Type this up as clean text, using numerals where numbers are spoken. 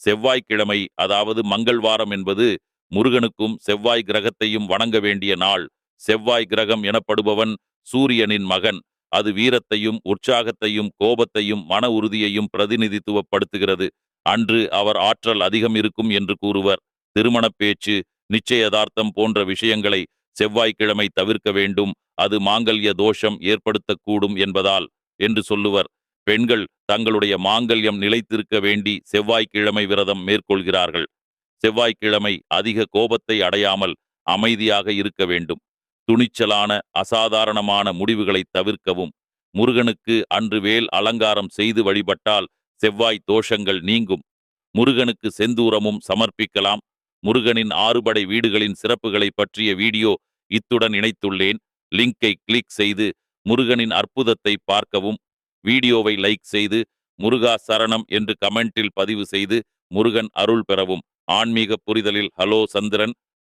செவ்வாய்க்கிழமை, அதாவது மங்கள்வாரம் என்பது முருகனுக்கும் செவ்வாய் கிரகத்தையும் வணங்க வேண்டிய நாள். செவ்வாய் கிரகம் எனப்படுபவன் சூரியனின் மகன். அது வீரத்தையும் உற்சாகத்தையும் கோபத்தையும் மன உறுதியையும் பிரதிநிதித்துவப்படுத்துகிறது. அன்று அவர் ஆற்றல் அதிகம் இருக்கும் என்று கூறுவர். திருமணப் பேச்சு, நிச்சயதார்த்தம் போன்ற விஷயங்களை செவ்வாய்க்கிழமை தவிர்க்க வேண்டும். அது மாங்கல்ய தோஷம் ஏற்படுத்தக்கூடும் என்பதால் என்று சொல்லுவர். பெண்கள் தங்களுடைய மாங்கல்யம் நிலைத்திருக்க வேண்டி செவ்வாய்க்கிழமை விரதம் மேற்கொள்கிறார்கள். செவ்வாய்க்கிழமை அதிக கோபத்தை அடையாமல் அமைதியாக இருக்க வேண்டும். துணிச்சலான அசாதாரணமான முடிவுகளை தவிர்க்கவும். முருகனுக்கு அன்று வேல் அலங்காரம் செய்து வழிபட்டால் செவ்வாய் தோஷங்கள் நீங்கும். முருகனுக்கு செந்தூரமும் சமர்ப்பிக்கலாம். முருகனின் ஆறுபடை வீடுகளின் சிறப்புகளை பற்றிய வீடியோ இத்துடன் இணைத்துள்ளேன். லிங்கை கிளிக் செய்து முருகனின் அற்புதத்தை பார்க்கவும். வீடியோவை லைக் செய்து முருகா சரணம் என்று கமெண்டில் பதிவு செய்து முருகன் அருள் பெறவும். ஆன்மீக புரிதலில் ஹலோ சந்திரன்.